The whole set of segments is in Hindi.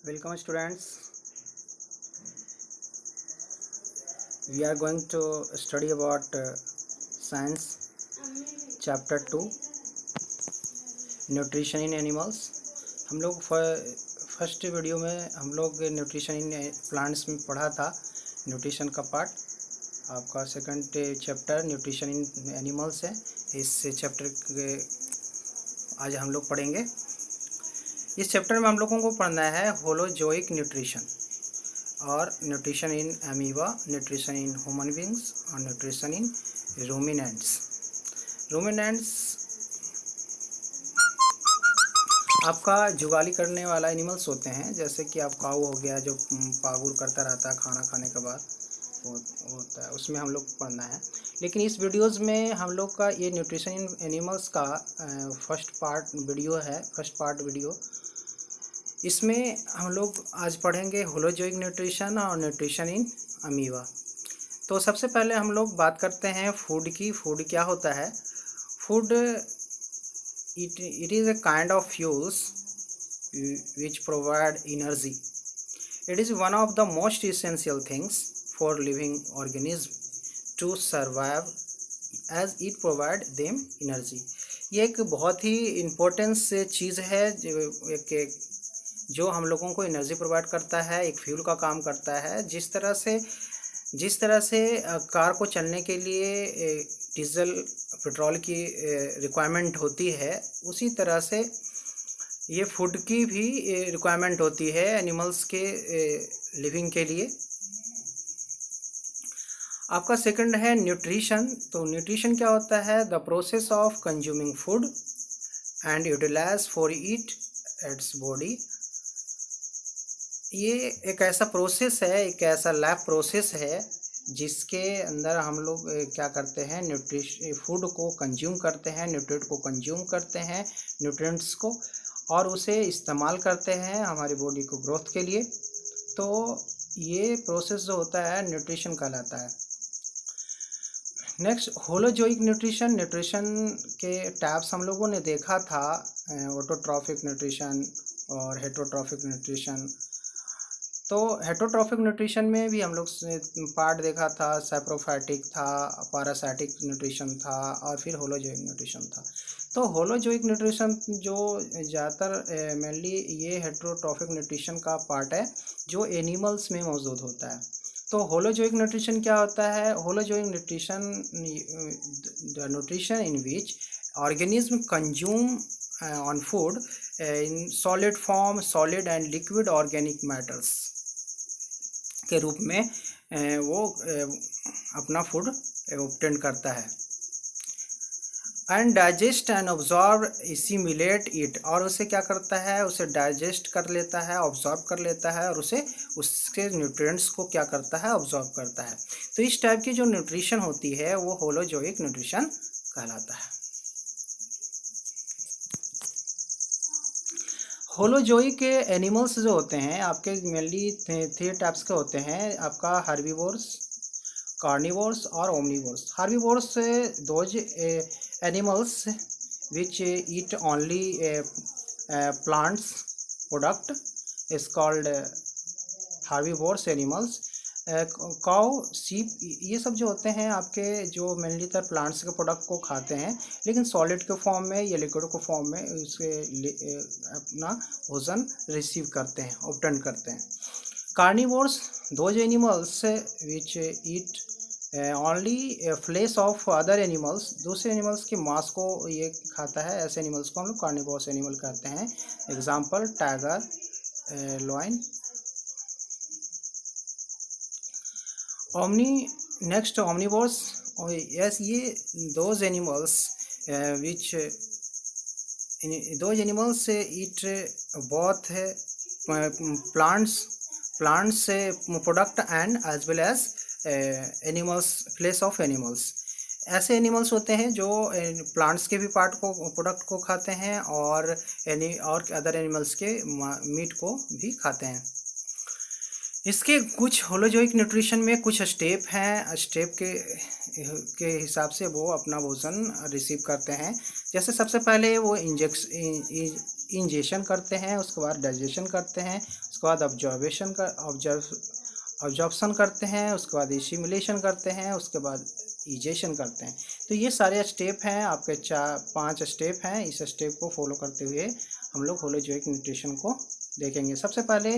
Welcome students. We are going to study about science chapter 2 nutrition in animals. हम लोग फर्स्ट वीडियो में हम लोग न्यूट्रिशन इन प्लांट्स में पढ़ा था न्यूट्रिशन का पार्ट। आपका second chapter nutrition in animals है। इस चैप्टर के आज हम लोग पढ़ेंगे। इस चैप्टर में हम लोगों को पढ़ना है होलोजोइक न्यूट्रिशन और nutrition in amoeba, nutrition in human beings और न्यूट्रिशन इन रूमिनेंट्स आपका जुगाली करने वाला एनिमल्स होते हैं, जैसे कि आप काऊ हो गया जो पागुर करता रहता है खाना खाने के बाद होता है, उसमें हम लोग पढ़ना है। लेकिन इस वीडियोज़ में हम लोग का ये न्यूट्रिशन इन एनिमल्स का फर्स्ट पार्ट वीडियो। इसमें हम लोग आज पढ़ेंगे होलोजोइक न्यूट्रिशन और न्यूट्रिशन इन अमीबा। तो सबसे पहले हम लोग बात करते हैं फूड की। फूड क्या होता है? Food it is a kind of fuels which provide energy. It is one of the most essential things for living organism to survive as it provide them energy. ये एक बहुत ही इम्पोर्टेंस चीज़ है जो हम लोगों को एनर्जी प्रोवाइड करता है, एक फ्यूल का काम करता है। जिस तरह से कार को चलने के लिए डीजल पेट्रोल की रिक्वायरमेंट होती है, उसी तरह से ये फूड की भी रिक्वायरमेंट होती है एनिमल्स के लिविंग के लिए। आपका सेकंड है न्यूट्रिशन। तो न्यूट्रिशन क्या होता है? The process of consuming food and utilize for it its body. ये एक ऐसा प्रोसेस है, एक ऐसा लैब प्रोसेस है जिसके अंदर हम लोग क्या करते हैं, फूड को कंज्यूम करते हैं, न्यूट्रिएंट को कंज्यूम करते हैं, न्यूट्रिएंट्स को, और उसे इस्तेमाल करते हैं हमारी बॉडी को ग्रोथ के लिए। तो ये प्रोसेस जो होता है न्यूट्रिशन कहलाता है। Next holozoic nutrition. न्यूट्रिशन के टाइप्स हम लोगों ने देखा था, ऑटोट्रॉफिक न्यूट्रिशन और हेटरोट्रॉफिक न्यूट्रिशन। तो हेटरोट्रॉफिक न्यूट्रिशन में भी हम लोग पार्ट देखा था, सैप्रोफाइटिक था, पैरासाइटिक न्यूट्रिशन था और फिर होलोजोइक न्यूट्रिशन था। तो होलोजोइक न्यूट्रिशन जो ज़्यादातर मेनली ये हेटरोट्रॉफिक न्यूट्रिशन का पार्ट है जो एनिमल्स में मौजूद होता है। तो होलोजोइक न्यूट्रिशन क्या होता है? Holozoic nutrition the nutrition in which organism consume on food in solid form, solid and liquid organic matters के रूप में वो अपना फूड ऑब्टेन करता है। And digest and absorb assimilate it, और उसे क्या करता है? उसे डाइजेस्ट कर लेता है, ऑब्जॉर्व कर लेता है और उसे उसके न्यूट्रिएंट्स को क्या करता है? ऑब्जॉर्व करता है। तो इस टाइप की जो न्यूट्रिशन होती है वो होलोजोइक न्यूट्रिशन कहलाता है। होलोजोइक एनिमल्स जो होते हैं आपके मेनली 3 टाइप्स के होते हैं। आपका हार्बीवोर्स, कार्निवोर्स और omnivores. Herbivores those animals which eat only plants product is called herbivores animals. Cow, सीप, ये सब जो होते हैं आपके जो मेनली तर प्लांट्स के प्रोडक्ट को खाते हैं, लेकिन सॉलिड के फॉर्म में या लिक्विड के फॉर्म में उसके अपना भोजन रिसीव करते हैं, ऑब्टेन करते हैं। Carnivores those animals which eat only flesh of other animals, दूसरे एनिमल्स के मांस को ये खाता है, ऐसे एनिमल्स को हम लोग कार्निवोर्स एनिमल कहते हैं। Example tiger, lion. Next omnivores. Yes, ये those animals eat both plants product and as well as animals, flesh of animals. ऐसे एनिमल्स होते हैं जो प्लांट्स के भी प्रोडक्ट को खाते हैं और अदर एनिमल्स के मीट को भी खाते हैं। इसके कुछ होलोजोइक न्यूट्रिशन में कुछ स्टेप हैं, स्टेप के हिसाब से वो अपना भोजन रिसीव करते हैं। जैसे सबसे पहले वो इंजेशन करते हैं, उसके बाद डाइजेशन करते हैं, उसके बाद ऑब्जॉर्प्शन करते हैं, उसके बाद एसिमिलेशन करते हैं, उसके बाद इजेशन करते हैं। तो ये सारे स्टेप हैं आपके, 4-5 स्टेप हैं। इस स्टेप को फॉलो करते हुए हम लोग होलोजोइक न्यूट्रिशन को देखेंगे। सबसे पहले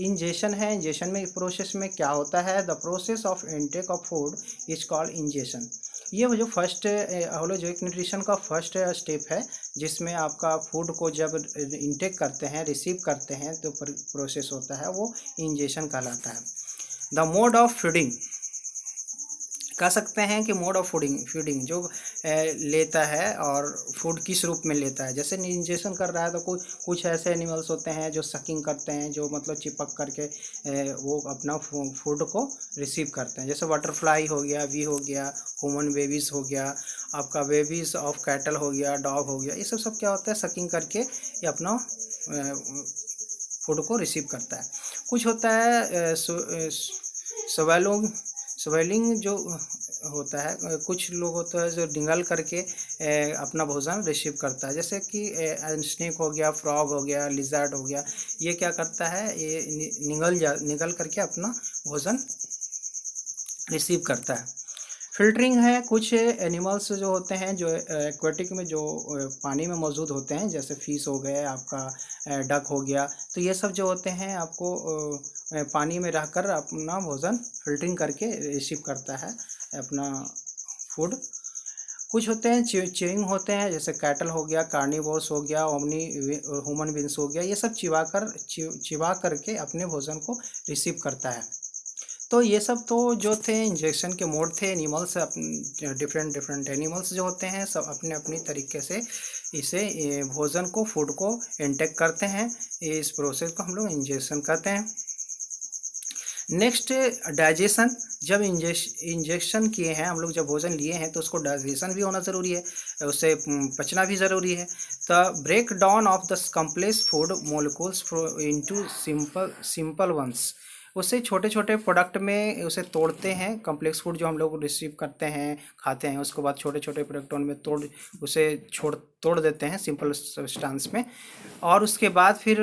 इंजेशन है। इंजेशन में प्रोसेस में क्या होता है? The process of intake of food is called ingestion. ये वो जो फर्स्ट होलोजोइक न्यूट्रिशन का फर्स्ट स्टेप है, जिसमें आपका फूड को जब इनटेक करते हैं, रिसीव करते हैं, तो प्रोसेस होता है वो इंजेशन कहलाता है। द मोड ऑफ फीडिंग कह सकते हैं कि मोड ऑफ फीडिंग जो लेता है और फूड किस रूप में लेता है। जैसे इंजेक्शन कर रहा है तो कुछ ऐसे एनिमल्स होते हैं जो सकिंग करते हैं, जो मतलब चिपक करके वो अपना फूड को रिसीव करते हैं। जैसे बटरफ्लाई हो गया, वी हो गया, ह्यूमन बेबीज़ हो गया, आपका बेबीज़ ऑफ कैटल हो गया, डॉग हो गया, ये सब क्या होता है? सकिंग करके ये अपना फूड को रिसीव करता है। कुछ होता है स्वेलिंग जो होता है, कुछ लोग होता है जो निगल करके अपना भोजन रिसीव करता है। जैसे कि स्नेक हो गया, फ्रॉग हो गया, लिजर्ड हो गया, ये क्या करता है? ये निगल करके अपना भोजन रिसीव करता है। फिल्टरिंग है। कुछ एनिमल्स जो होते हैं जो एक्वेटिक में जो पानी में मौजूद होते हैं, जैसे फिश हो गए, आपका डक हो गया, तो ये सब जो होते हैं आपको पानी में रहकर अपना भोजन फिल्टरिंग करके रिसीव करता है अपना फूड। कुछ होते हैं च्यूइंग होते हैं, जैसे कैटल हो गया, कार्निवोर्स हो गया, ह्यूमन बींग्स हो गया, ये सब चिबा करके अपने भोजन को रिसीव करता है। तो ये सब तो जो थे इंजेक्शन के मोड थे। एनिमल्स डिफरेंट एनिमल्स जो होते हैं सब अपने अपनी तरीके से इसे भोजन को, फूड को इंटेक करते हैं। इस प्रोसेस को हम लोग इंजेक्शन कहते हैं। Next digestion. जब इंजेक्शन किए हैं हम लोग, जब भोजन लिए हैं तो उसको डाइजेशन भी होना ज़रूरी है, उसे पचना भी ज़रूरी है। The break down of the complex food molecules into simple ones. उसे छोटे छोटे प्रोडक्ट में उसे तोड़ते हैं। कम्प्लेक्स फूड जो हम लोग रिसीव करते हैं, खाते हैं, उसके बाद छोटे छोटे प्रोडक्टों में तोड़ देते हैं सिंपल सब्सटेंस में। और उसके बाद फिर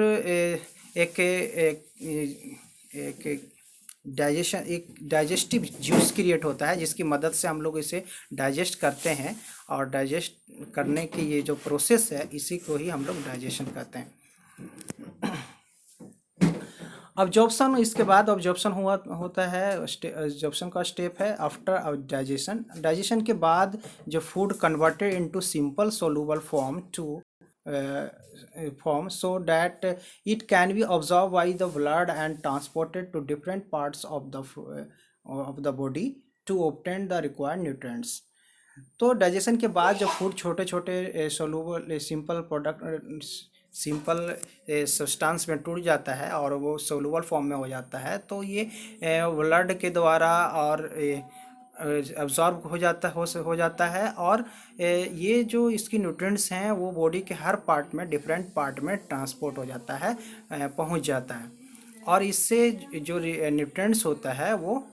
एक डाइजेस्टिव जूस क्रिएट होता है, जिसकी मदद से हम लोग इसे डाइजेस्ट करते हैं। और डाइजेस्ट करने की ये जो प्रोसेस है, इसी को ही हम लोग डाइजेशन कहते हैं। ऑब्जॉर्प्शन। इसके बाद ऑब्जॉर्प्शन होता है। ऑब्जॉर्प्शन का स्टेप है आफ्टर डाइजेशन। डाइजेशन के बाद जो food converted into simple soluble form so that it can be absorbed by the blood and transported to different parts of the body to obtain the required nutrients. तो डाइजेशन के बाद जब फूड छोटे छोटे सोलूबल सिंपल सब्सटेंस में टूट जाता है और वो सोलूबल फॉर्म में हो जाता है, तो ये ब्लड के द्वारा और अब्जॉर्ब हो जाता है। और ये जो इसकी न्यूट्रिएंट्स हैं वो बॉडी के हर पार्ट में, डिफरेंट पार्ट में ट्रांसपोर्ट हो जाता है, पहुंच जाता है। और इससे जो न्यूट्रिएंट्स होता है वो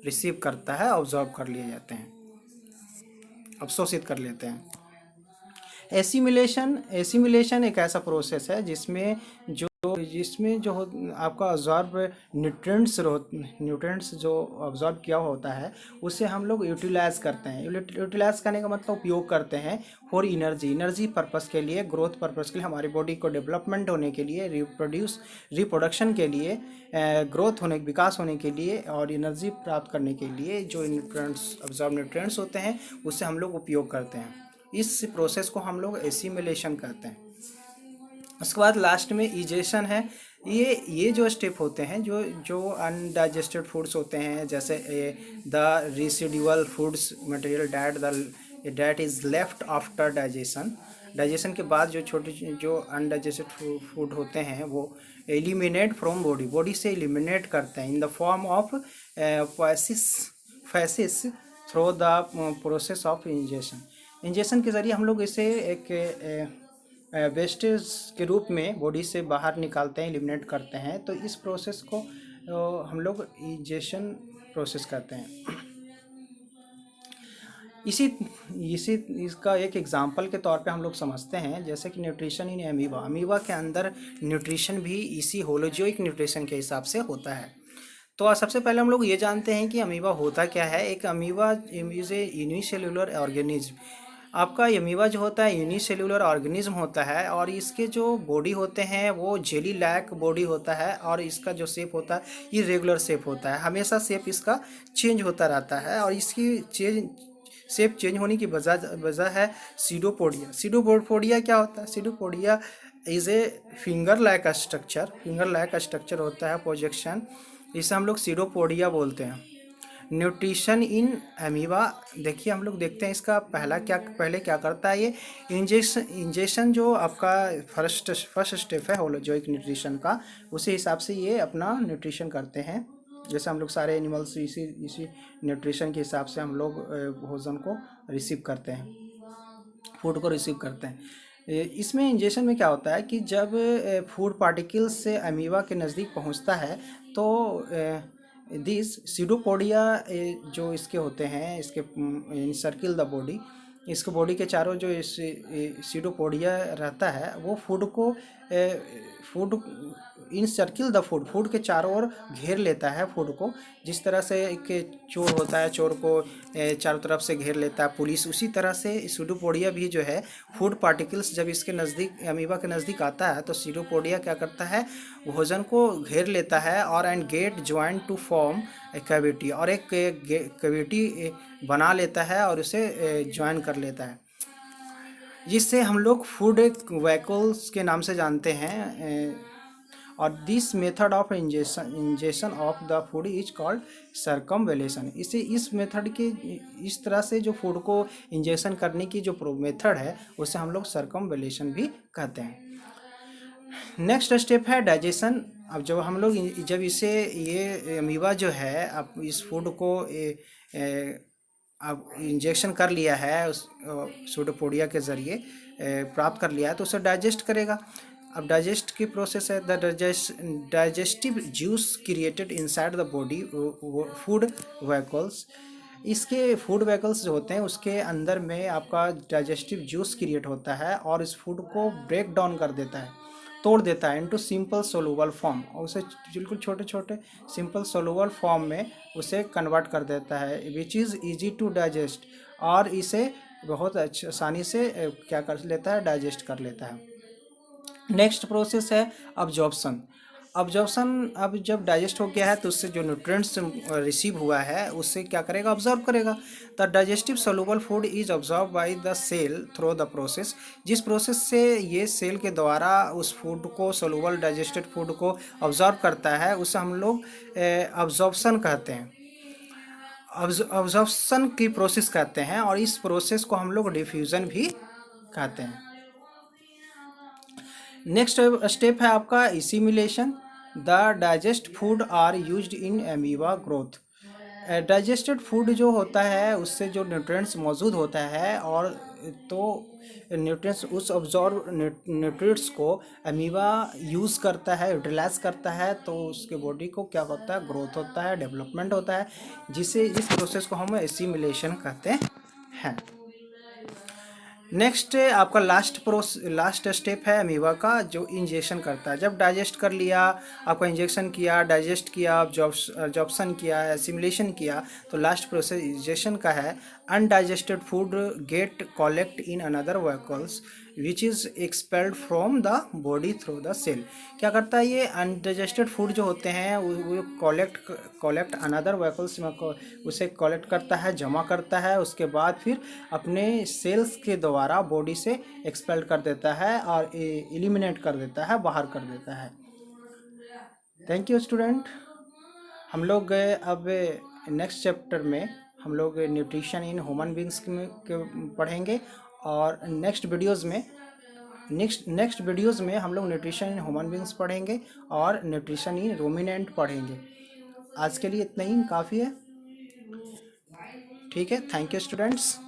रिसीव करता है, ऑब्जॉर्ब कर लिए जाते हैं, अवशोषित कर लेते हैं। एसिमिलेशन एक ऐसा प्रोसेस है जिसमें जो आपका अब्जॉर्ब न्यूट्रिएंट्स जो अब्जॉर्ब किया होता है, उसे हम लोग यूटिलाइज करते हैं। यूटिलाइज करने का मतलब उपयोग करते हैं फॉर एनर्जी पर्पस के लिए, ग्रोथ पर्पस के लिए, हमारी बॉडी को डेवलपमेंट होने के लिए, रिप्रोडक्शन के लिए, ग्रोथ होने, विकास होने के लिए और एनर्जी प्राप्त करने के लिए जो न्यूट्रिएंट्स होते हैं उससे हम लोग उपयोग करते हैं। इस प्रोसेस को हम लोग एसिमिलेशन कहते हैं। उसके बाद लास्ट में इजेशन है। ये जो स्टेप होते हैं, जो अनडाइजेस्टेड फूड्स होते हैं, जैसे the residual foods material that is left after digestion के बाद जो अनडाइजेस्टेड फूड होते हैं वो एलिमिनेट फ्रॉम बॉडी से एलिमिनेट करते हैं in the form of faeces through the process of ingestion के ज़रिए हम लोग इसे एक वेस्टेज के रूप में बॉडी से बाहर निकालते हैं, एलिमिनेट करते हैं। तो इस प्रोसेस को हम लोग इंजेशन प्रोसेस कहते हैं। इसी इसी इसका एक एग्जांपल के तौर पे हम लोग समझते हैं, जैसे कि न्यूट्रिशन इन अमीबा। अमीबा के अंदर न्यूट्रिशन भी इसी होलोजियोइक न्यूट्रिशन के हिसाब से होता है। तो सबसे पहले हम लोग ये जानते हैं कि अमीबा होता क्या है। एक amoeba is a unicellular organism. आपका अमीबा जो होता है यूनिसेल्यूलर ऑर्गेनिज्म होता है, और इसके जो बॉडी होते हैं वो जेली लैक बॉडी होता है, और इसका जो शेप होता है इरेगुलर शेप होता है। हमेशा शेप इसका चेंज होता रहता है, और इसकी शेप चेंज होने की वजह है सीडोपोडिया। सीडोपोडिया क्या होता है? Pseudopodia is a finger like structure होता है, प्रोजेक्शन। इसे हम लोग सीडोपोडिया बोलते हैं। न्यूट्रिशन इन अमीबा, देखिए हम लोग देखते हैं इसका पहले क्या करता है ये इंजेक्शन जो आपका फर्स्ट स्टेप है होलोजोइक न्यूट्रिशन का, उसी हिसाब से ये अपना न्यूट्रिशन करते हैं। जैसे हम लोग सारे एनिमल्स इसी न्यूट्रिशन के हिसाब से हम लोग भोजन को रिसीव करते हैं, फूड को रिसीव करते हैं। इसमें इंजेक्शन में क्या होता है कि जब फूड पार्टिकल्स से अमीबा के नज़दीक पहुंचता है, तो दिस सीडोपोडिया जो इसके होते हैं, इसके सर्किल द बॉडी, इसके बॉडी के चारों जो सीडोपोडिया रहता है वो food in circle the food के चारों ओर घेर लेता है फूड को। जिस तरह से एक चोर होता है, चोर को चारों तरफ से घेर लेता है पुलिस, उसी तरह से सीडोपोडिया भी जो है फूड पार्टिकल्स जब इसके नज़दीक अमीबा के नज़दीक आता है तो सीडोपोडिया क्या करता है, भोजन को घेर लेता है और and get join to form a cavity, और एक कैविटी बना लेता है और उसे ज्वाइन कर लेता है, जिससे हम लोग फूड वैक्यूल्स के नाम से जानते हैं। और this method of ingestion of the food is called circumvallation. इस मेथड के इस तरह से जो फूड को इंजेक्शन करने की जो मेथड है उसे हम लोग सर्कमवेलेशन भी कहते हैं। नेक्स्ट स्टेप है डाइजेशन। अब जब इसे ये अमीबा जो है अब इस फूड को अब इंजेक्शन कर लिया है, उस सीडोपोडिया के ज़रिए प्राप्त कर लिया है, तो उसे डाइजेस्ट करेगा। अब डाइजेस्ट की प्रोसेस है the digestive juice created inside the body food vacuoles. इसके फूड वैक्यूल्स जो होते हैं उसके अंदर में आपका डाइजेस्टिव जूस क्रिएट होता है और इस फूड को ब्रेक डाउन कर देता है, तोड़ देता है इनटू सिंपल सोलूबल फॉर्म, और उसे बिल्कुल छोटे छोटे सिंपल सोलूबल फॉर्म में उसे कन्वर्ट कर देता है, which is easy to digest, और इसे बहुत आसानी से क्या कर लेता है, डाइजेस्ट कर लेता है। नेक्स्ट प्रोसेस है अब्जॉर्प्शन। अब जब डाइजेस्ट हो गया है तो उससे जो न्यूट्रिएंट्स रिसीव हुआ है उससे क्या करेगा, ऑब्जर्व करेगा। The digestive soluble food is absorb by the cell through the process. जिस प्रोसेस से ये सेल के द्वारा उस फूड को, सोलूबल डाइजेस्टेड फूड को ऑब्जर्व करता है, उसे हम लोग अब्जॉर्प्शन कहते हैं, अब्जॉर्प्शन की प्रोसेस कहते हैं, और इस प्रोसेस को हम लोग डिफ्यूज़न भी कहते हैं। नेक्स्ट स्टेप है आपका assimilation. The digest food are used in amoeba growth. Digested food जो होता है उससे जो न्यूट्रिएंट्स मौजूद होता है, और तो न्यूट्रिएंट्स उस ऑब्जॉर्व न्यूट्रिएंट्स को अमीबा यूज़ करता है, यूटिलाइज करता है, तो उसके बॉडी को क्या होता है, ग्रोथ होता है, डेवलपमेंट होता है, जिसे इस प्रोसेस को हम एसिमिलेशन कहते हैं। नेक्स्ट आपका लास्ट स्टेप है अमीबा का, जो इंजेक्शन करता है। जब डाइजेस्ट कर लिया, आपका इंजेक्शन किया, डाइजेस्ट किया, अब्जॉर्प्शन किया, एसिमिलेशन किया, तो लास्ट प्रोसेस इंजेक्शन का है। Undigested food get collect in another vacuoles which is expelled from the body through the cell. क्या करता है ये अनडाइजेस्टेड फूड जो होते हैं वो कलेक्ट अनदर वैक्यूल्स में उसे कलेक्ट करता है, जमा करता है, उसके बाद फिर अपने सेल्स के द्वारा बॉडी से एक्सपेल कर देता है और एलिमिनेट कर देता है, बाहर कर देता है। Thank you student. हम लोग अब नेक्स्ट चैप्टर में हम लोग न्यूट्रिशन इन ह्यूमन बींग्स के पढ़ेंगे, और नेक्स्ट वीडियोज़ में हम लोग न्यूट्रिशन इन ह्यूमन बींग्स पढ़ेंगे और न्यूट्रिशन इन रूमिनेंट पढ़ेंगे। आज के लिए इतना ही काफ़ी है। ठीक है, थैंक यू स्टूडेंट्स।